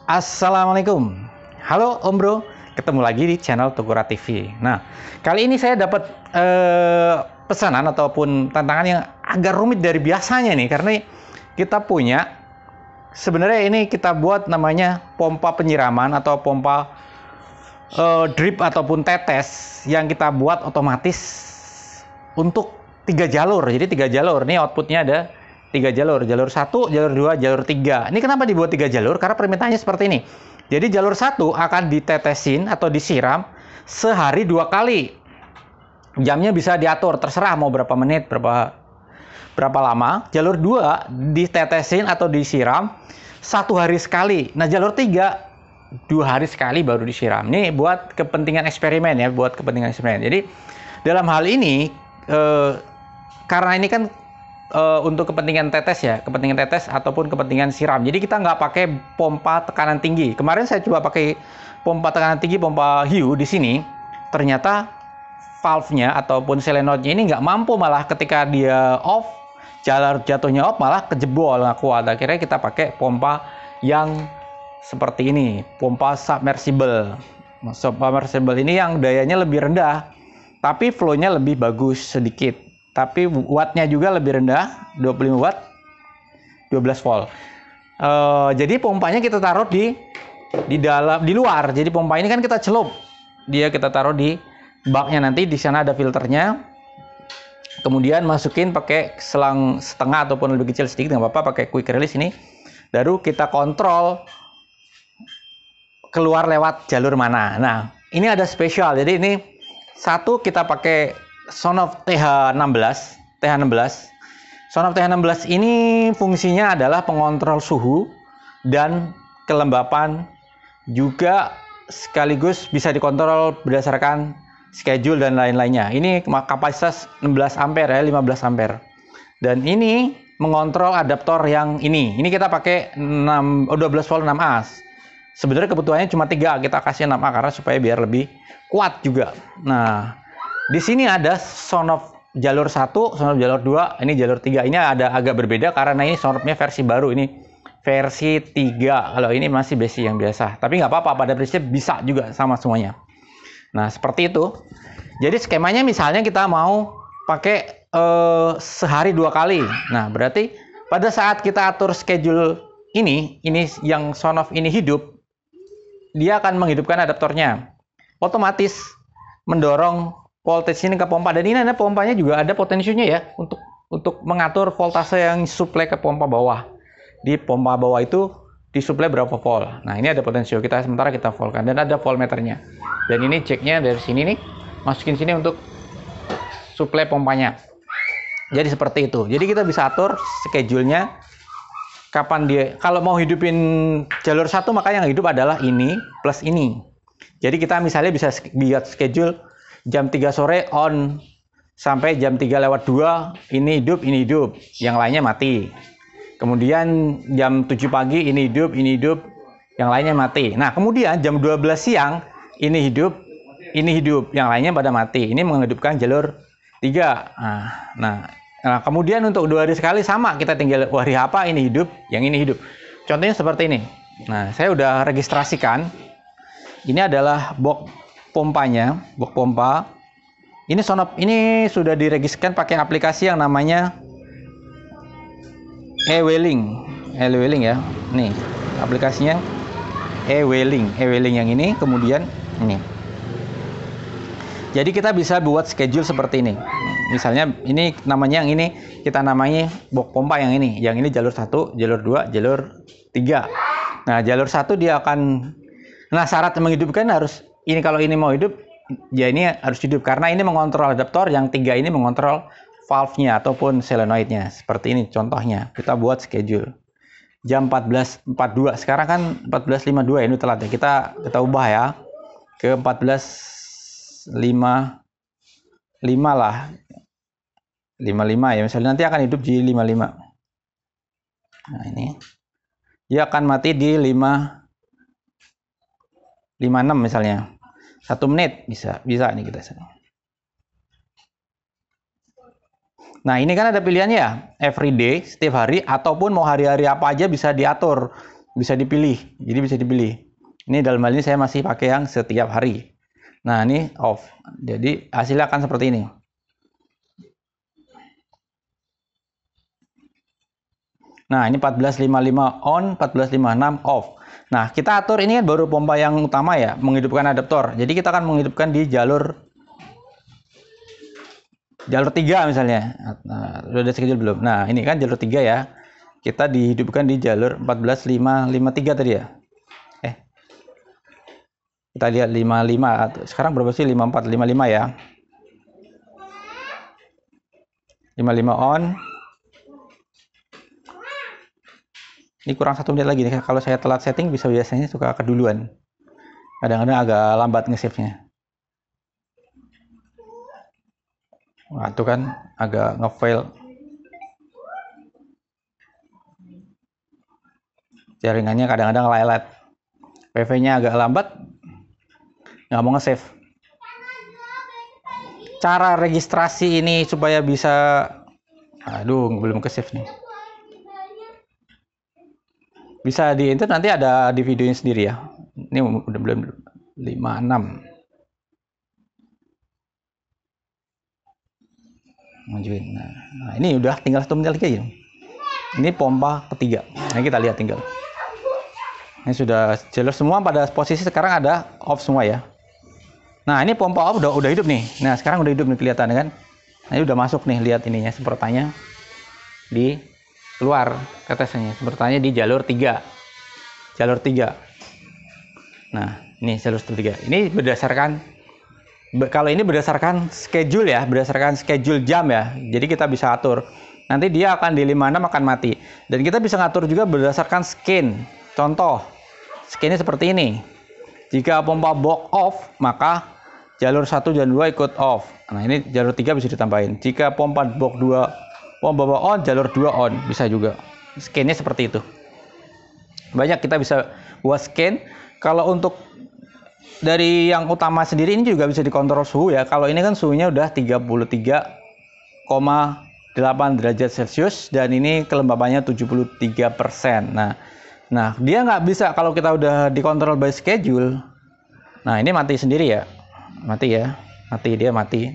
Assalamualaikum. Halo Om Bro, ketemu lagi di channel Tugura TV. Nah, kali ini saya dapat pesanan ataupun tantangan yang agak rumit dari biasanya nih, karena kita punya sebenarnya ini kita buat namanya pompa penyiraman atau pompa drip ataupun tetes yang kita buat otomatis untuk 3 jalur. Jadi 3 jalur. Nih outputnya ada 3 jalur, jalur 1, jalur 2, jalur 3. Ini kenapa dibuat 3 jalur? Karena permintaannya seperti ini. Jadi jalur 1 akan ditetesin atau disiram sehari 2 kali. Jamnya bisa diatur, terserah mau berapa menit, berapa lama. Jalur 2 ditetesin atau disiram 1 hari sekali. Nah, jalur 3 2 hari sekali baru disiram. Ini buat kepentingan eksperimen ya, buat kepentingan eksperimen. Jadi dalam hal ini karena ini kan untuk kepentingan tetes ya, kepentingan tetes ataupun kepentingan siram. Jadi kita nggak pakai pompa tekanan tinggi. Kemarin saya coba pakai pompa tekanan tinggi, pompa hiu di sini. Ternyata valve-nya ataupun solenoid-nya ini nggak mampu, malah ketika dia off, jalur jatuhnya off malah kejebol, nggak kuat. Akhirnya kita pakai pompa yang seperti ini, pompa submersible. Submersible ini yang dayanya lebih rendah, tapi flow-nya lebih bagus sedikit. Tapi wattnya juga lebih rendah, 25 watt, 12 volt. Jadi pompanya kita taruh di luar. Jadi pompa ini kan kita celup, kita taruh di baknya, nanti di sana ada filternya. Kemudian masukin pakai selang setengah ataupun lebih kecil sedikit nggak apa-apa, pakai quick release ini. Baru kita kontrol keluar lewat jalur mana. Nah, ini ada spesial. Jadi ini satu kita pakai Sonoff TH16. Sonoff TH16 ini fungsinya adalah pengontrol suhu dan kelembapan, juga sekaligus bisa dikontrol berdasarkan schedule dan lain-lainnya. Ini kapasitas 16 ampere ya, 15 ampere. Dan ini mengontrol adaptor yang ini. Ini kita pakai 12 volt 6A. Sebenarnya kebutuhannya cuma 3, kita kasih 6A karena supaya biar lebih kuat juga. Nah, di sini ada Sonoff jalur 1, Sonoff jalur 2, ini jalur 3. Ini ada agak berbeda karena ini Sonoffnya versi baru, ini versi 3. Kalau ini masih basic yang biasa. Tapi nggak apa-apa, pada prinsip bisa juga sama semuanya. Nah, seperti itu. Jadi skemanya misalnya kita mau pakai sehari 2 kali. Nah, berarti pada saat kita atur schedule ini yang Sonoff ini hidup, dia akan menghidupkan adaptornya. Otomatis mendorong voltage ini ke pompa, dan ini ada pompanya juga ada potensinya ya untuk mengatur voltase yang suplai ke pompa bawah. Di pompa bawah itu disuplai berapa volt. Nah, ini ada potensio kita, sementara kita voltkan, dan ada voltmeternya. Dan ini ceknya dari sini nih, masukin sini untuk suplai pompanya. Jadi seperti itu. Jadi kita bisa atur schedule-nya kapan dia. Kalau mau hidupin jalur 1, maka yang hidup adalah ini plus ini. Jadi kita misalnya bisa buat schedule jam 3 sore on sampai jam 3:02 ini hidup, yang lainnya mati. Kemudian jam 7 pagi ini hidup, yang lainnya mati. Nah, kemudian jam 12 siang ini hidup, yang lainnya pada mati. Ini menghidupkan jalur 3. Nah, kemudian untuk 2 hari sekali sama, kita tinggal hari apa ini hidup, yang ini hidup. Contohnya seperti ini. Nah, saya udah registrasikan. Ini adalah box pompanya, box pompa. Ini Sonoff ini sudah diregistrasikan pakai aplikasi yang namanya e-wheeling ya. Nih, aplikasinya e-wheeling yang ini, kemudian ini. Jadi kita bisa buat schedule seperti ini. Misalnya ini namanya, yang ini kita namanya box pompa yang ini jalur 1, jalur 2, jalur 3. Nah, jalur 1 dia akan, syarat menghidupkan harus ini, kalau ini mau hidup, ya ini harus hidup karena ini mengontrol adaptor, yang 3 ini mengontrol valve-nya ataupun solenoid-nya. Seperti ini contohnya. Kita buat schedule. Jam 14.42. Sekarang kan 14.52 ya, ini telat ya. Kita ubah ya ke 14.55 lah. 55 ya. Misalnya nanti akan hidup di 55. Nah, ini. Dia akan mati di 56 misalnya. 1 menit bisa nih kita. Nah, ini kan ada pilihannya ya, everyday, setiap hari, ataupun mau hari-hari apa aja bisa diatur. bisa dipilih. Jadi bisa dipilih. Ini dalam hal ini saya masih pakai yang setiap hari. Nah, ini off. Jadi hasilnya akan seperti ini. Nah, ini 1455 on, 1456 off. Nah, kita atur ini kan baru pompa yang utama ya, menghidupkan adaptor. Jadi kita akan menghidupkan di jalur 3 misalnya. Nah, udah ada schedule belum? Nah, ini kan jalur 3 ya. Kita dihidupkan di jalur 14553 tadi ya. Kita lihat 55. Sekarang berapa sih? 54, 55 ya. 55 on. Ini kurang 1 menit lagi nih. Kalau saya telat setting biasanya suka keduluan. Kadang-kadang agak lambat nge-save-nya. Nah, itu kan agak nge-fail. Jaringannya kadang-kadang lelet. PV-nya agak lambat. Nggak mau nge-save. Cara registrasi ini supaya bisa... Aduh, belum ke-save nih. Bisa di internet, nanti ada di videonya sendiri ya. Ini udah belum 56. Majuin. Nah, ini udah tinggal 1 menit lagi ya. Ini pompa ketiga. Nah, kita lihat tinggal. Ini sudah jalur semua pada posisi sekarang ada off semua ya. Nah, ini pompa off udah hidup nih. Nah, sekarang udah hidup nih kelihatan kan. Nah, ini udah masuk nih, lihat ininya semprotannya di keluar tetesannya. Semprotannya di jalur 3. Jalur 3. Nah, ini jalur 3. Ini berdasarkan, kalau ini berdasarkan schedule ya, berdasarkan schedule jam ya. Jadi kita bisa atur. Nanti dia akan di 56 akan mati. Dan kita bisa ngatur juga berdasarkan scan. Contoh, scan-nya seperti ini. Jika pompa box off, maka jalur 1 dan 2 ikut off. Nah, ini jalur 3 bisa ditambahin. Jika pompa box 2 pompa box on, jalur 2 on, bisa juga. Scan-nya seperti itu. Banyak kita bisa buat scan. Kalau untuk dari yang utama sendiri ini juga bisa dikontrol suhu ya. Kalau ini kan suhunya udah 33,8 derajat Celcius dan ini kelembabannya 73%. Nah, dia nggak bisa kalau kita udah dikontrol by schedule. Nah, ini mati sendiri ya. Mati ya. Dia mati.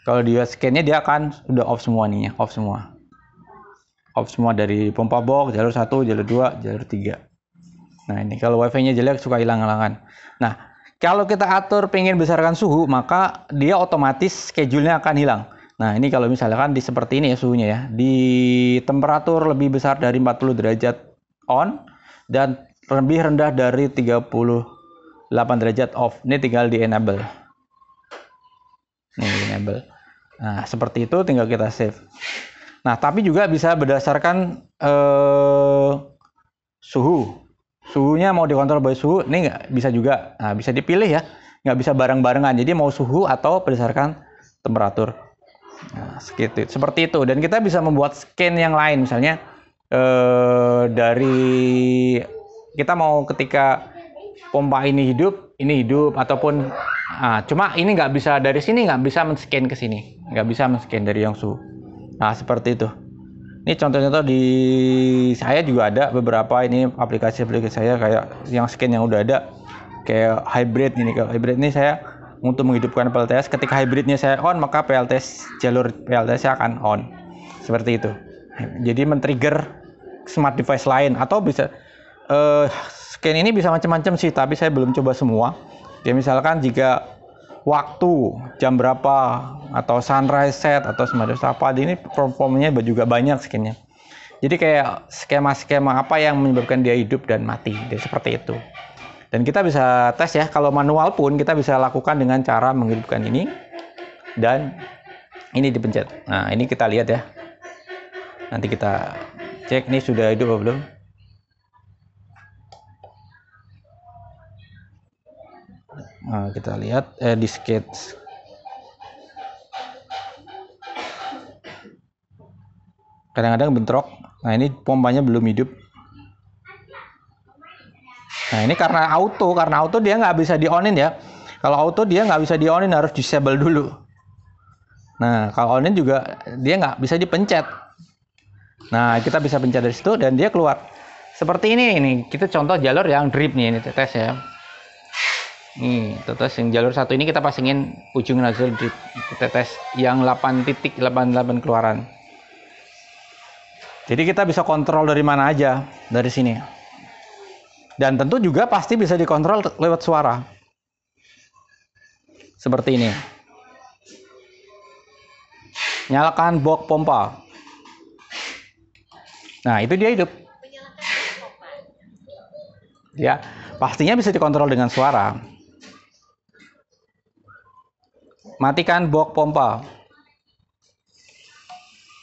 Kalau dia scan-nya dia akan udah off semua nih ya, off semua. Off semua dari pompa box, jalur 1, jalur 2, jalur 3. Nah, ini kalau wifi-nya jelek suka hilang-hilangan. Nah, kalau kita atur pengen besarkan suhu, maka dia otomatis schedule-nya akan hilang. Nah, ini kalau misalkan di seperti ini ya suhunya ya. Di temperatur lebih besar dari 40 derajat on dan lebih rendah dari 38 derajat off. Ini tinggal di enable. Nih, enable. Nah, seperti itu tinggal kita save. Nah, tapi juga bisa berdasarkan suhu. Suhunya mau dikontrol by suhu, ini nggak bisa juga. Nah, bisa dipilih ya. Nggak bisa bareng-barengan. Jadi mau suhu atau berdasarkan temperatur. Nah, seperti itu. Dan kita bisa membuat scan yang lain. Misalnya dari kita mau ketika pompa ini hidup ataupun cuma ini nggak bisa dari sini, nggak bisa men-scan ke sini, nggak bisa men-scan dari yang suhu. Nah, seperti itu. Ini contoh-contoh di saya juga ada beberapa ini aplikasi-aplikasi saya kayak yang scan yang udah ada kayak hybrid ini. Kalau hybrid ini saya untuk menghidupkan PLTS, ketika hybridnya saya on maka jalur PLTS akan on. Seperti itu. Jadi men-trigger smart device lain atau bisa scan ini bisa macam-macam sih, tapi saya belum coba semua. Ya misalkan jika waktu jam berapa atau sunrise set atau semacam apa ini performanya juga banyak skinnya. Jadi kayak skema-skema apa yang menyebabkan dia hidup dan mati, jadi seperti itu. Dan kita bisa tes ya, kalau manual pun kita bisa lakukan dengan cara menghidupkan ini dan ini dipencet. Nah, ini kita lihat ya. Nanti kita cek nih sudah hidup atau belum. Nah, kita lihat di sketch. Kadang-kadang bentrok. Nah, ini pompanya belum hidup. Nah, ini karena auto dia nggak bisa di-onin ya. Kalau auto dia nggak bisa di-onin, harus disable dulu. Nah, kalau onin juga dia nggak bisa dipencet. Nah, kita bisa pencet dari situ dan dia keluar. seperti ini kita contoh jalur yang drip nih, ini tetes ya. Nih, tetes yang jalur satu ini kita pasangin ujung nozzle drip tetes yang 8.88 keluaran. Jadi kita bisa kontrol dari mana aja dari sini. Dan tentu juga pasti bisa dikontrol lewat suara. Seperti ini. Nyalakan box pompa. Nah, itu dia hidup. Ya, pastinya bisa dikontrol dengan suara. Matikan box pompa.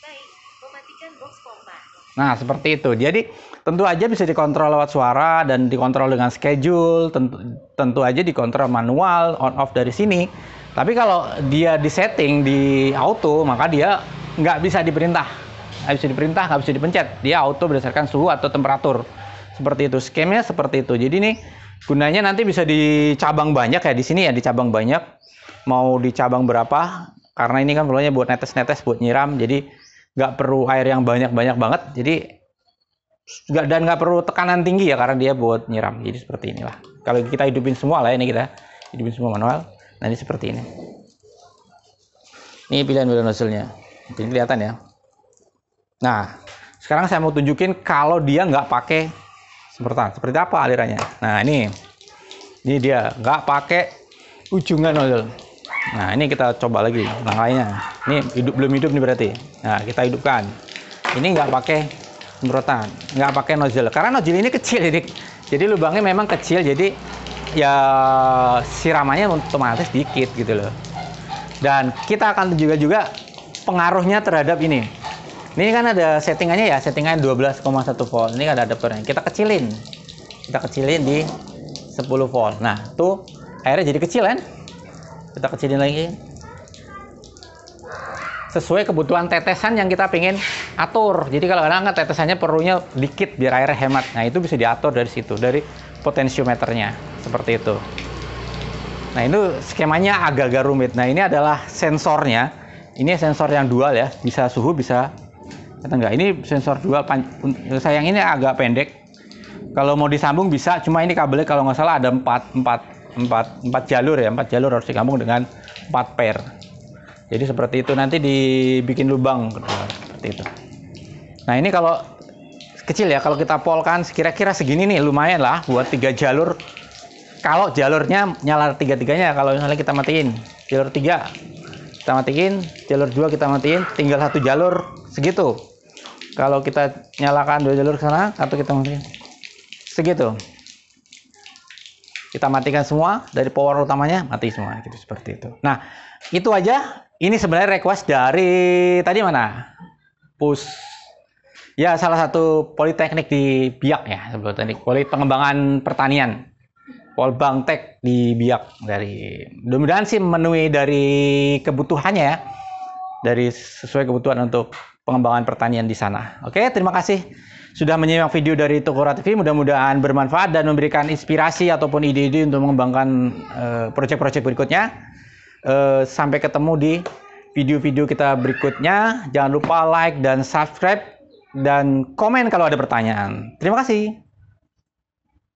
Baik, mematikan box pompa. Nah, seperti itu. Jadi, tentu aja bisa dikontrol lewat suara dan dikontrol dengan schedule. Tentu aja dikontrol manual, on off dari sini. Tapi kalau dia disetting di auto, maka dia nggak bisa diperintah. Nggak bisa dipencet. Dia auto berdasarkan suhu atau temperatur. Seperti itu. Skemnya seperti itu. Jadi ini gunanya nanti bisa dicabang banyak ya. Di sini ya dicabang banyak. Mau dicabang berapa, karena ini kan perlunya buat netes-netes, buat nyiram, jadi nggak perlu air yang banyak-banyak banget, jadi nggak perlu tekanan tinggi ya, karena dia buat nyiram. Jadi seperti inilah. Kalau kita hidupin semua lah, ini kita hidupin semua manual, nah ini seperti ini. Ini pilihan nozzle-nya, jadi kelihatan ya. Nah, sekarang saya mau tunjukin kalau dia nggak pakai semprotan, seperti apa alirannya. Nah ini dia nggak pakai ujungan nozzle. Nah, ini kita coba lagi langkahnya. Ini belum hidup nih berarti. Nah, kita hidupkan. Ini nggak pakai semprotan, nggak pakai nozzle. Karena nozzle ini kecil, jadi lubangnya memang kecil, jadi ya siramannya otomatis dikit gitu loh. Dan kita akan juga pengaruhnya terhadap ini. Ini kan ada settingannya ya, settingan 12,1 volt. Ini ada adaptornya. Kita kecilin di 10 volt. Nah, tuh airnya jadi kecil kan? Kita kecilin lagi sesuai kebutuhan tetesan yang kita pengen atur. Jadi kalau kadang kan tetesannya perlunya dikit biar airnya hemat. Nah, itu bisa diatur dari situ, dari potensiometernya seperti itu. Nah, itu skemanya agak-agak rumit. Nah, ini adalah sensornya. Ini sensor yang dual ya, bisa suhu, bisa enggak. Ini sensor dual. Sayang ini agak pendek. Kalau mau disambung bisa, cuma ini kabelnya kalau nggak salah ada 4 jalur ya, 4 jalur harus disambung dengan 4 pair. Jadi seperti itu, nanti dibikin lubang seperti itu. Nah, ini kalau kecil ya, kalau kita polkan kira-kira segini nih, lumayan lah buat 3 jalur. Kalau jalurnya nyala tiga-tiganya, kalau misalnya kita matiin jalur 3 kita matiin, jalur 2 kita matiin, tinggal 1 jalur segitu. Kalau kita nyalakan 2 jalur ke sana atau kita matiin segitu. Kita matikan semua, dari power utamanya mati semua gitu, seperti itu. Nah, itu aja. Ini sebenarnya request dari tadi mana? Pus. Ya, salah satu politeknik di Biak ya, sebetulnya Poli Pengembangan Pertanian. Polbangtek di Biak. Dari mudah-mudahan sih memenuhi dari kebutuhannya ya. Dari sesuai kebutuhan untuk pengembangan pertanian di sana. Oke, terima kasih sudah menyimak video dari Tokora TV. Mudah-mudahan bermanfaat dan memberikan inspirasi ataupun ide-ide untuk mengembangkan proyek-proyek berikutnya. Sampai ketemu di video-video kita berikutnya. Jangan lupa like dan subscribe dan komen kalau ada pertanyaan. Terima kasih.